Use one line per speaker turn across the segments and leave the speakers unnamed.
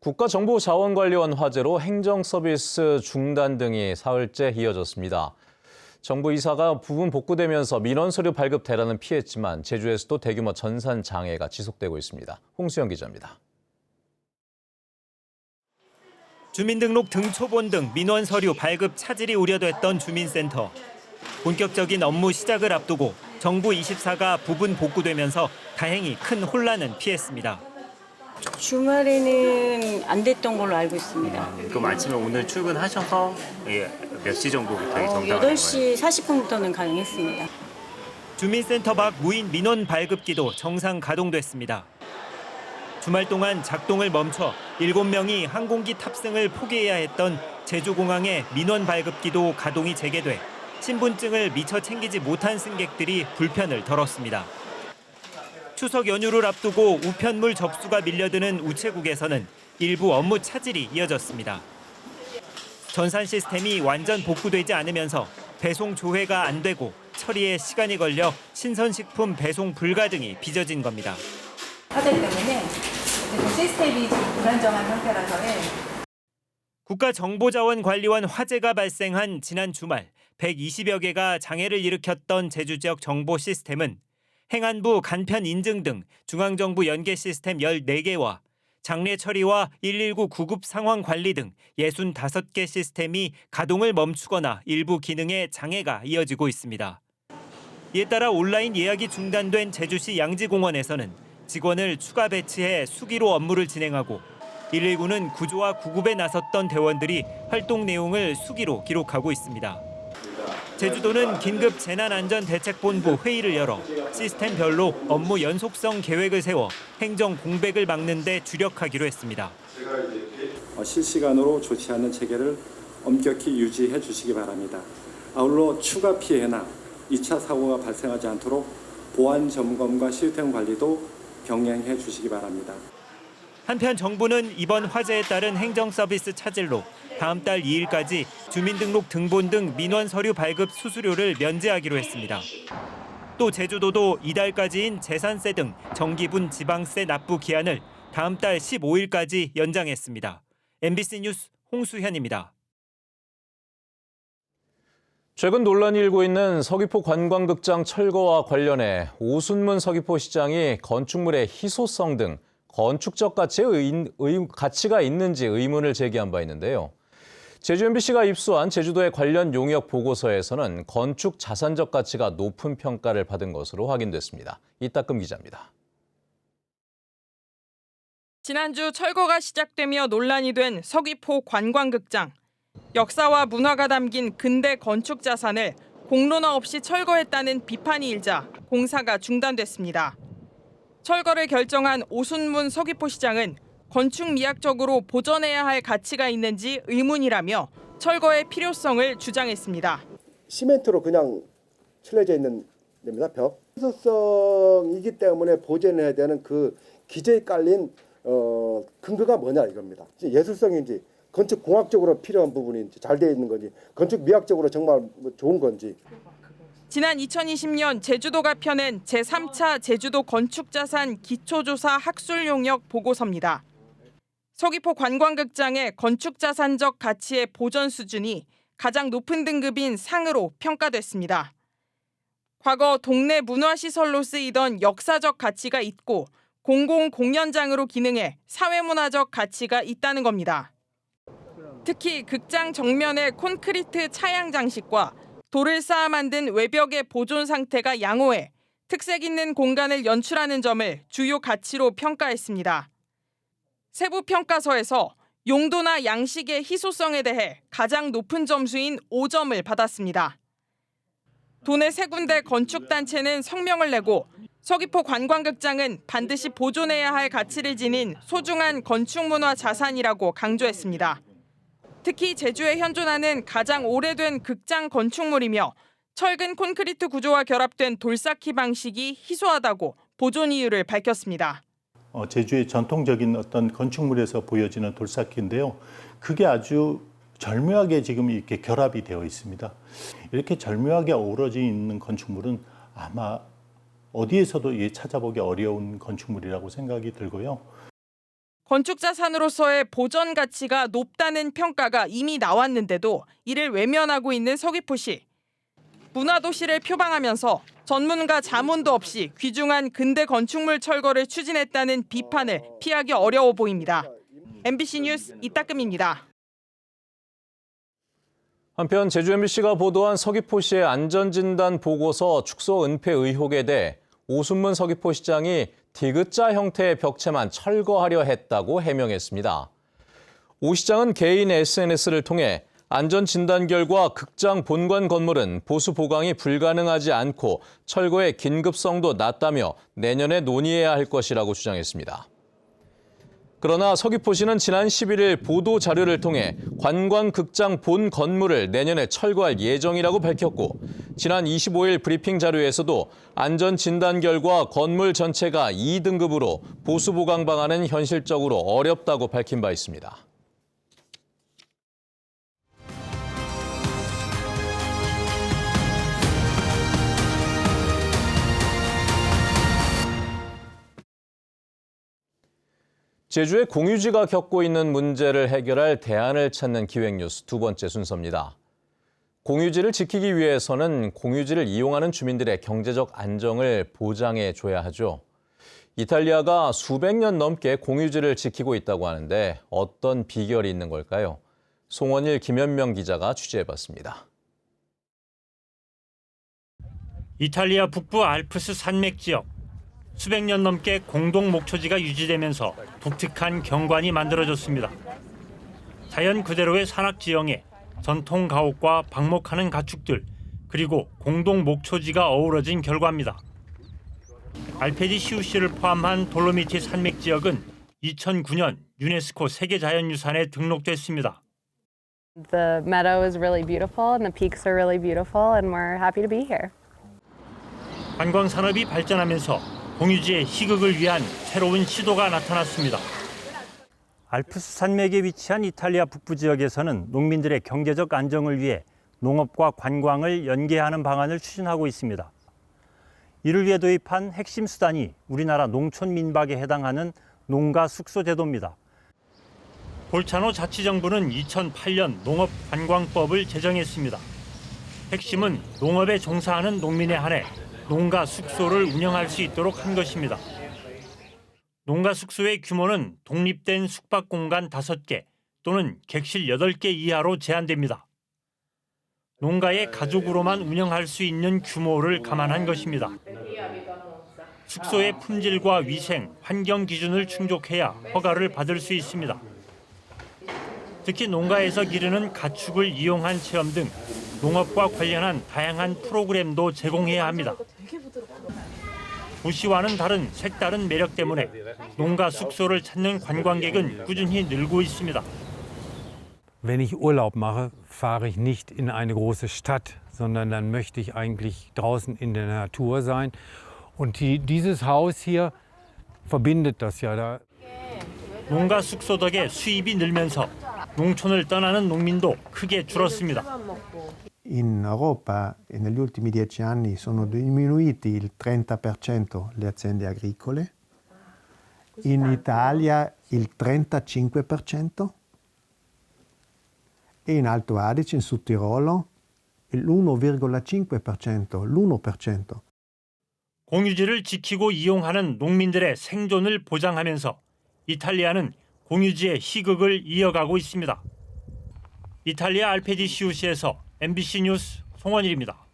국가정보자원관리원 화재로 행정서비스 중단 등이 사흘째 이어졌습니다. 정부 이사가 부분 복구되면서 민원서류 발급 대란은 피했지만 제주에서도 대규모 전산 장애가 지속되고 있습니다. 홍수영 기자입니다.
주민등록 등초본 등 민원서류 발급 차질이 우려됐던 주민센터. 본격적인 업무 시작을 앞두고 정부 24가 부분 복구되면서 다행히 큰 혼란은 피했습니다.
주말에는 안 됐던 걸로 알고 있습니다.
그럼 아침에 오늘 출근하셔서 몇 시 정도부터 정당하는 거예요?
8시 40분부터는 가능했습니다.
주민센터 밖 무인 민원 발급기도 정상 가동됐습니다. 주말 동안 작동을 멈춰 7명이 항공기 탑승을 포기해야 했던 제주공항의 민원 발급기도 가동이 재개돼 신분증을 미처 챙기지 못한 승객들이 불편을 덜었습니다. 추석 연휴를 앞두고 우편물 접수가 밀려드는 우체국에서는 일부 업무 차질이 이어졌습니다. 전산 시스템이 완전 복구되지 않으면서 배송 조회가 안 되고 처리에 시간이 걸려 신선식품 배송 불가 등이 빚어진 겁니다.
화재 때문에 시스템이 지금 불안정한 상태라서
국가정보자원관리원 화재가 발생한 지난 주말 120여 개가 장애를 일으켰던 제주 지역 정보 시스템은 행안부 간편 인증 등 중앙정부 연계 시스템 14개와 장례 처리와 119 구급 상황 관리 등 65개 시스템이 가동을 멈추거나 일부 기능에 장애가 이어지고 있습니다. 이에 따라 온라인 예약이 중단된 제주시 양지공원에서는 직원을 추가 배치해 수기로 업무를 진행하고 119는 구조와 구급에 나섰던 대원들이 활동 내용을 수기로 기록하고 있습니다. 제주도는 긴급 재난안전대책본부 회의를 열어 시스템별로 업무 연속성 계획을 세워 행정 공백을 막는 데 주력하기로 했습니다.
실시간으로 조치하는 체계를 엄격히 유지해 주시기 바랍니다. 아울러 추가 피해나 2차 사고가 발생하지 않도록 보안 점검과 시스템 관리도 병행해 주시기 바랍니다.
한편 정부는 이번 화재에 따른 행정서비스 차질로 다음 달 2일까지 주민등록 등본 등 민원 서류 발급 수수료를 면제하기로 했습니다. 또 제주도도 이달까지인 재산세 등 정기분 지방세 납부 기한을 다음 달 15일까지 연장했습니다. MBC 뉴스 홍수현입니다.
최근 논란이 일고 있는 서귀포 관광극장 철거와 관련해 오순문 서귀포시장이 건축물의 희소성 등 건축적 가치가 있는지 의문을 제기한 바 있는데요. 제주 MBC가 입수한 제주도의 관련 용역 보고서에서는 건축 자산적 가치가 높은 평가를 받은 것으로 확인됐습니다. 이따금 기자입니다.
지난주 철거가 시작되며 논란이 된 서귀포 관광극장. 역사와 문화가 담긴 근대 건축 자산을 공론화 없이 철거했다는 비판이 일자 공사가 중단됐습니다. 철거를 결정한 오순문 서귀포시장은 건축 미학적으로 보존해야 할 가치가 있는지 의문이라며 철거의 필요성을 주장했습니다.
시멘트로 그냥 칠해져 있는 데입니다. 벽. 희소성이기 때문에 보존해야 되는 그 기저에 깔린 근거가 뭐냐 이겁니다. 예술성인지 건축 공학적으로 필요한 부분인지 잘 되어 있는 건지 건축 미학적으로 정말 좋은 건지.
지난 2020년 제주도가 펴낸 제3차 제주도 건축자산 기초조사 학술용역 보고서입니다. 서귀포 관광극장의 건축자산적 가치의 보존 수준이 가장 높은 등급인 상으로 평가됐습니다. 과거 동네 문화시설로 쓰이던 역사적 가치가 있고 공공공연장으로 기능해 사회문화적 가치가 있다는 겁니다. 특히 극장 정면의 콘크리트 차양 장식과 돌을 쌓아 만든 외벽의 보존 상태가 양호해 특색 있는 공간을 연출하는 점을 주요 가치로 평가했습니다. 세부 평가서에서 용도나 양식의 희소성에 대해 가장 높은 점수인 5점을 받았습니다. 도내 3군데 건축단체는 성명을 내고 서귀포 관광극장은 반드시 보존해야 할 가치를 지닌 소중한 건축문화 자산이라고 강조했습니다. 특히 제주에 현존하는 가장 오래된 극장 건축물이며 철근 콘크리트 구조와 결합된 돌쌓기 방식이 희소하다고 보존 이유를 밝혔습니다.
제주의 전통적인 어떤 건축물에서 보여지는 돌쌓기인데요. 그게 아주 절묘하게 지금 이렇게 결합이 되어 있습니다. 이렇게 절묘하게 어우러져 있는 건축물은 아마 어디에서도 찾아보기 어려운 건축물이라고 생각이 들고요.
건축 자산으로서의 보전 가치가 높다는 평가가 이미 나왔는데도 이를 외면하고 있는 서귀포시. 문화도시를 표방하면서 전문가 자문도 없이 귀중한 근대 건축물 철거를 추진했다는 비판을 피하기 어려워 보입니다. MBC 뉴스 이따금입니다.
한편 제주 MBC가 보도한 서귀포시의 안전진단 보고서 축소 은폐 의혹에 대해 오순문 서귀포시장이 디귿자 형태의 벽체만 철거하려 했다고 해명했습니다. 오 시장은 개인 SNS를 통해 안전진단 결과 극장 본관 건물은 보수 보강이 불가능하지 않고 철거의 긴급성도 낮다며 내년에 논의해야 할 것이라고 주장했습니다. 그러나 서귀포시는 지난 11일 보도 자료를 통해 관광극장 본 건물을 내년에 철거할 예정이라고 밝혔고 지난 25일 브리핑 자료에서도 안전진단 결과 건물 전체가 2등급으로 보수 보강 방안은 현실적으로 어렵다고 밝힌 바 있습니다. 제주의 공유지가 겪고 있는 문제를 해결할 대안을 찾는 기획뉴스 두 번째 순서입니다. 공유지를 지키기 위해서는 공유지를 이용하는 주민들의 경제적 안정을 보장해 줘야 하죠. 이탈리아가 수백 년 넘게 공유지를 지키고 있다고 하는데 어떤 비결이 있는 걸까요? 송원일, 김현명 기자가 취재해봤습니다.
이탈리아 북부 알프스 산맥 지역. 수백 년 넘게 공동 목초지가 유지되면서 독특한 경관이 만들어졌습니다. 자연 그대로의 산악 지형에 전통 가옥과 방목하는 가축들, 그리고 공동 목초지가 어우러진 결과입니다. 알페지 시우시를 포함한 돌로미티 산맥 지역은 2009년 유네스코 세계자연유산에 등록됐습니다.
The meadow is really beautiful and the peaks are really beautiful and we're happy to be here.
관광 산업이 발전하면서 공유지의 희극을 위한 새로운 시도가 나타났습니다. 알프스 산맥에 위치한 이탈리아 북부 지역에서는 농민들의 경제적 안정을 위해 농업과 관광을 연계하는 방안을 추진하고 있습니다. 이를 위해 도입한 핵심 수단이 우리나라 농촌 민박에 해당하는 농가 숙소 제도입니다. 볼차노 자치정부는 2008년 농업관광법을 제정했습니다. 핵심은 농업에 종사하는 농민에 한해 농가 숙소를 운영할 수 있도록 한 것입니다. 농가 숙소의 규모는 독립된 숙박 공간 5개 또는 객실 8개 이하로 제한됩니다. 농가의 가족으로만 운영할 수 있는 규모를 감안한 것입니다. 숙소의 품질과 위생, 환경 기준을 충족해야 허가를 받을 수 있습니다. 특히 농가에서 기르는 가축을 이용한 체험 등 농업과 관련한 다양한 프로그램도 제공해야 합니다. 도시와는 다른 색다른 매력 때문에 농가 숙소를 찾는 관광객은 꾸준히 늘고 있습니다.
Wenn ich Urlaub mache, fahre ich nicht in eine große Stadt, sondern dann möchte ich eigentlich draußen in der Natur sein. Und dieses Haus hier verbindet das ja.
농가 숙소 덕에 수입이 늘면서 농촌을 떠나는 농민도 크게 줄었습니다.
In Europa negli ultimi 10 anni sono diminuiti il 30% le aziende agricole, in Italia il 35% e in Alto Adige, in Sud Tirolo, l'1,5%, l'1%.
공유지를 지키고 이용하는 농민들의 생존을 보장하면서 이탈리아는 공유지의 희극을 이어가고 있습니다. 이탈리아 알페지 시우시에서 MBC 뉴스 송원일입니다.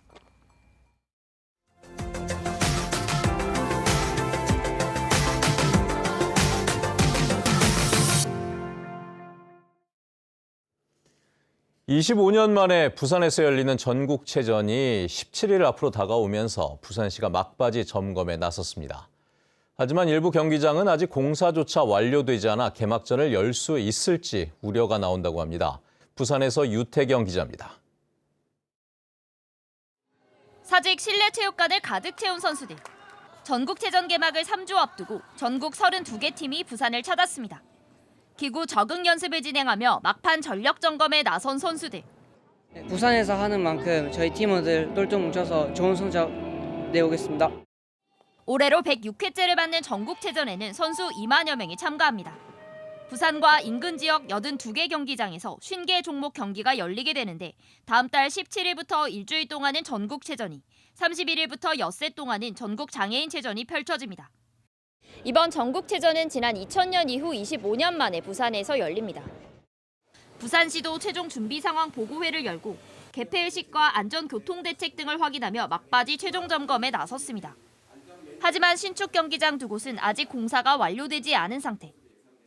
(25년) 만에 부산에서 열리는 전국체전이 17일 앞으로 다가오면서 부산시가 막바지 점검에 나섰습니다. 하지만 일부 경기장은 아직 공사조차 완료되지 않아 개막전을 열 수 있을지 우려가 나온다고 합니다. 부산에서 유태경 기자입니다.
사직 실내 체육관을 가득 채운 선수들. 전국체전 개막을 3주 앞두고 전국 32개 팀이 부산을 찾았습니다. 기구 적응 연습을 진행하며 막판 전력 점검에 나선 선수들.
부산에서 하는 만큼 저희 팀원들 똘똘 뭉쳐서 좋은 성적 내오겠습니다.
올해로 106회째를 맞는 전국체전에는 선수 2만여 명이 참가합니다. 부산과 인근 지역 82개 경기장에서 50개 종목 경기가 열리게 되는데 다음 달 17일부터 일주일 동안은 전국체전이, 31일부터 엿새 동안은 전국 장애인체전이 펼쳐집니다. 이번 전국체전은 지난 2000년 이후 25년 만에 부산에서 열립니다. 부산시도 최종 준비 상황 보고회를 열고 개폐의식과 안전교통대책 등을 확인하며 막바지 최종 점검에 나섰습니다. 하지만 신축 경기장 두 곳은 아직 공사가 완료되지 않은 상태.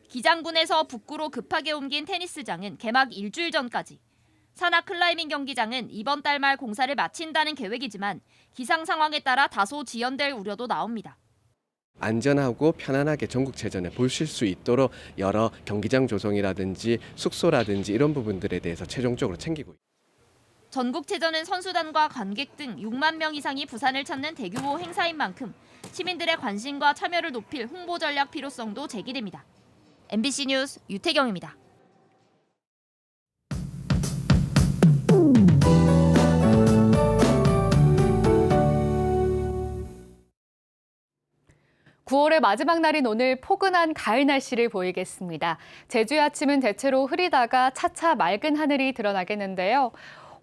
기장군에서 북구로 급하게 옮긴 테니스장은 개막 일주일 전까지, 산악 클라이밍 경기장은 이번 달 말 공사를 마친다는 계획이지만 기상 상황에 따라 다소 지연될 우려도 나옵니다.
안전하고 편안하게 전국체전을 보실 수 있도록 여러 경기장 조성이라든지 숙소라든지 이런 부분들에 대해서 최종적으로 챙기고 있습니다.
전국체전은 선수단과 관객 등 6만 명 이상이 부산을 찾는 대규모 행사인 만큼 시민들의 관심과 참여를 높일 홍보 전략 필요성도 제기됩니다. MBC 뉴스 유태경입니다.
(9월의) 마지막 날인 오늘 포근한 가을 날씨를 보이겠습니다. 제주의 아침은 대체로 흐리다가 차차 맑은 하늘이 드러나겠는데요.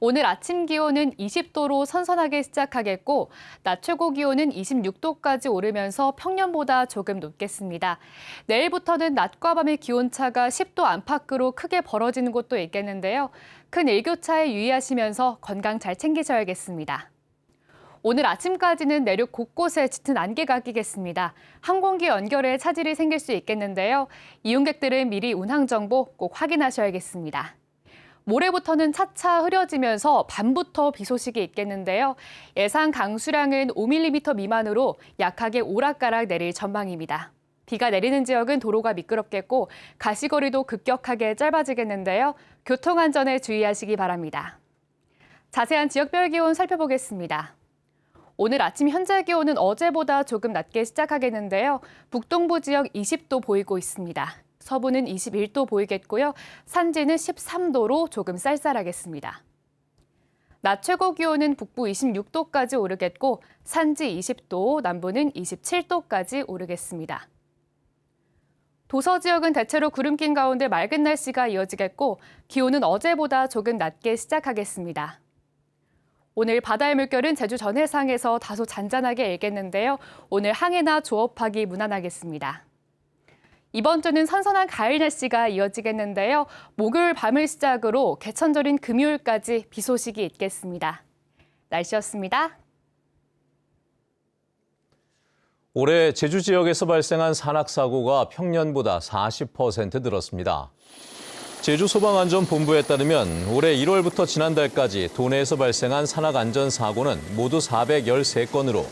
오늘 아침 기온은 20도로 선선하게 시작하겠고 낮 최고 기온은 26도까지 오르면서 평년보다 조금 높겠습니다. 내일부터는 낮과 밤의 기온차가 10도 안팎으로 크게 벌어지는 곳도 있겠는데요. 큰 일교차에 유의하시면서 건강 잘 챙기셔야겠습니다. 오늘 아침까지는 내륙 곳곳에 짙은 안개가 끼겠습니다. 항공기 연결에 차질이 생길 수 있겠는데요. 이용객들은 미리 운항 정보 꼭 확인하셔야겠습니다. 모레부터는 차차 흐려지면서 밤부터 비 소식이 있겠는데요. 예상 강수량은 5mm 미만으로 약하게 오락가락 내릴 전망입니다. 비가 내리는 지역은 도로가 미끄럽겠고 가시거리도 급격하게 짧아지겠는데요. 교통안전에 주의하시기 바랍니다. 자세한 지역별 기온 살펴보겠습니다. 오늘 아침 현재 기온은 어제보다 조금 낮게 시작하겠는데요. 북동부 지역 20도 보이고 있습니다. 서부는 21도 보이겠고요. 산지는 13도로 조금 쌀쌀하겠습니다. 낮 최고 기온은 북부 26도까지 오르겠고 산지 20도, 남부는 27도까지 오르겠습니다. 도서 지역은 대체로 구름 낀 가운데 맑은 날씨가 이어지겠고 기온은 어제보다 조금 낮게 시작하겠습니다. 오늘 바다의 물결은 제주 전해상에서 다소 잔잔하게 일겠는데요. 오늘 항해나 조업하기 무난하겠습니다. 이번 주는 선선한 가을 날씨가 이어지겠는데요. 목요일 밤을 시작으로 개천절인 금요일까지 비 소식이 있겠습니다. 날씨였습니다.
올해 제주 지역에서 발생한 산악사고가 평년보다 40% 늘었습니다. 제주소방안전본부에 따르면 올해 1월부터 지난달까지 도내에서 발생한 산악안전사고는 모두 413건으로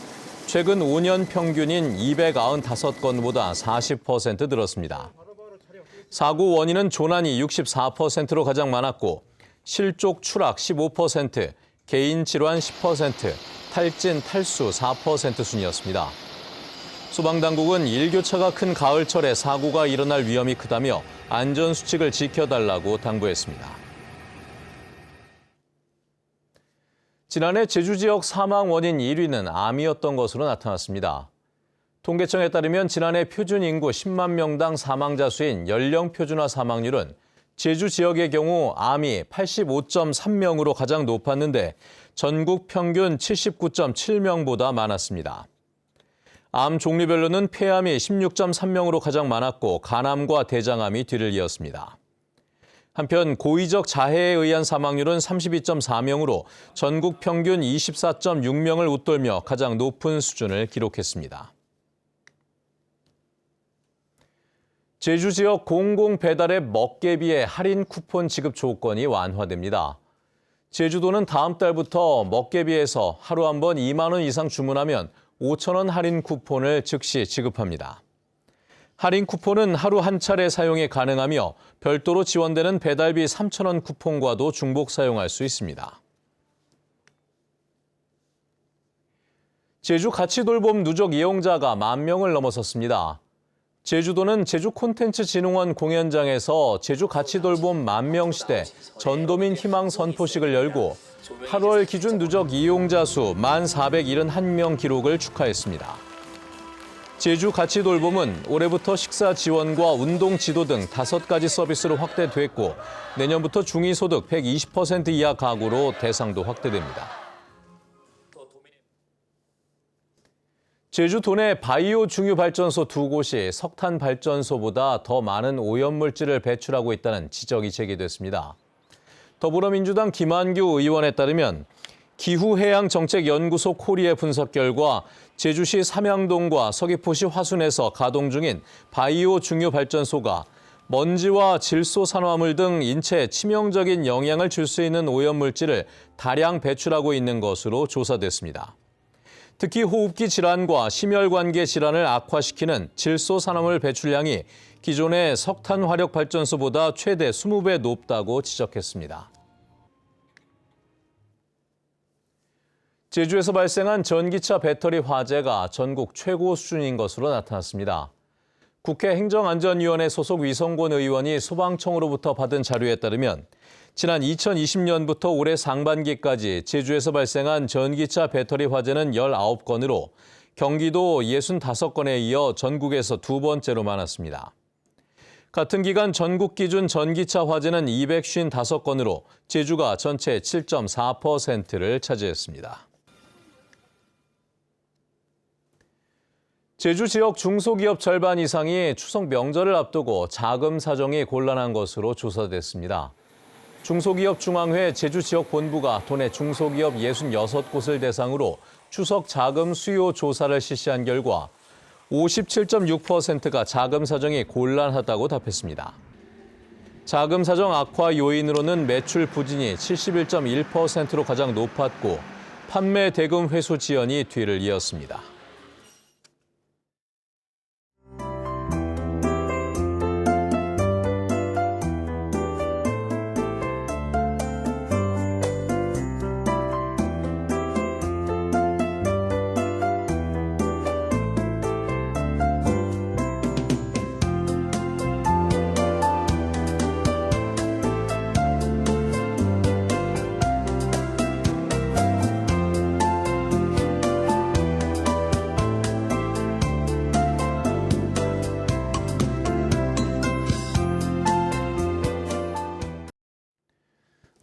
최근 5년 평균인 295건보다 40% 늘었습니다. 사고 원인은 조난이 64%로 가장 많았고 실족 추락 15%, 개인 질환 10%, 탈진 탈수 4% 순이었습니다. 소방당국은 일교차가 큰 가을철에 사고가 일어날 위험이 크다며 안전수칙을 지켜달라고 당부했습니다. 지난해 제주 지역 사망 원인 1위는 암이었던 것으로 나타났습니다. 통계청에 따르면 지난해 표준 인구 10만 명당 사망자 수인 연령 표준화 사망률은 제주 지역의 경우 암이 85.3명으로 가장 높았는데 전국 평균 79.7명보다 많았습니다. 암 종류별로는 폐암이 16.3명으로 가장 많았고 간암과 대장암이 뒤를 이었습니다. 한편 고의적 자해에 의한 사망률은 32.4명으로 전국 평균 24.6명을 웃돌며 가장 높은 수준을 기록했습니다. 제주 지역 공공배달앱 먹개비의 할인 쿠폰 지급 조건이 완화됩니다. 제주도는 다음 달부터 먹개비에서 하루 한 번 2만 원 이상 주문하면 5천 원 할인 쿠폰을 즉시 지급합니다. 할인 쿠폰은 하루 한 차례 사용이 가능하며 별도로 지원되는 배달비 3천 원 쿠폰과도 중복 사용할 수 있습니다. 제주 가치돌봄 누적 이용자가 10,000명을 넘어섰습니다. 제주도는 제주콘텐츠진흥원 공연장에서 제주 가치돌봄 10,000명 시대 전도민 희망 선포식을 열고 8월 기준 누적 이용자 수 1,471명 기록을 축하했습니다. 제주 가치 돌봄은 올해부터 식사 지원과 운동 지도 등 5가지 서비스로 확대됐고 내년부터 중위소득 120% 이하 가구로 대상도 확대됩니다. 제주 도내 바이오 중유발전소 2곳이 석탄 발전소보다 더 많은 오염물질을 배출하고 있다는 지적이 제기됐습니다. 더불어민주당 김한규 의원에 따르면 기후해양정책연구소 코리의 분석 결과 제주시 삼양동과 서귀포시 화순에서 가동 중인 바이오 중유발전소가 먼지와 질소 산화물 등 인체에 치명적인 영향을 줄 수 있는 오염물질을 다량 배출하고 있는 것으로 조사됐습니다. 특히 호흡기 질환과 심혈관계 질환을 악화시키는 질소 산화물 배출량이 기존의 석탄 화력 발전소보다 최대 20배 높다고 지적했습니다. 제주에서 발생한 전기차 배터리 화재가 전국 최고 수준인 것으로 나타났습니다. 국회 행정안전위원회 소속 위성권 의원이 소방청으로부터 받은 자료에 따르면 지난 2020년부터 올해 상반기까지 제주에서 발생한 전기차 배터리 화재는 19건으로 경기도 65건에 이어 전국에서 2번째로 많았습니다. 같은 기간 전국 기준 전기차 화재는 255건으로 제주가 전체 7.4%를 차지했습니다. 제주 지역 중소기업 절반 이상이 추석 명절을 앞두고 자금 사정이 곤란한 것으로 조사됐습니다. 중소기업 중앙회 제주지역본부가 도내 중소기업 66곳을 대상으로 추석 자금 수요 조사를 실시한 결과 57.6%가 자금 사정이 곤란하다고 답했습니다. 자금 사정 악화 요인으로는 매출 부진이 71.1%로 가장 높았고 판매 대금 회수 지연이 뒤를 이었습니다.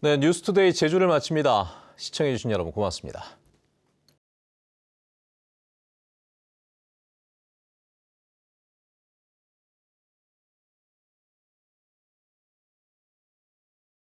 네, 뉴스투데이 제주를 마칩니다. 시청해주신 여러분 고맙습니다.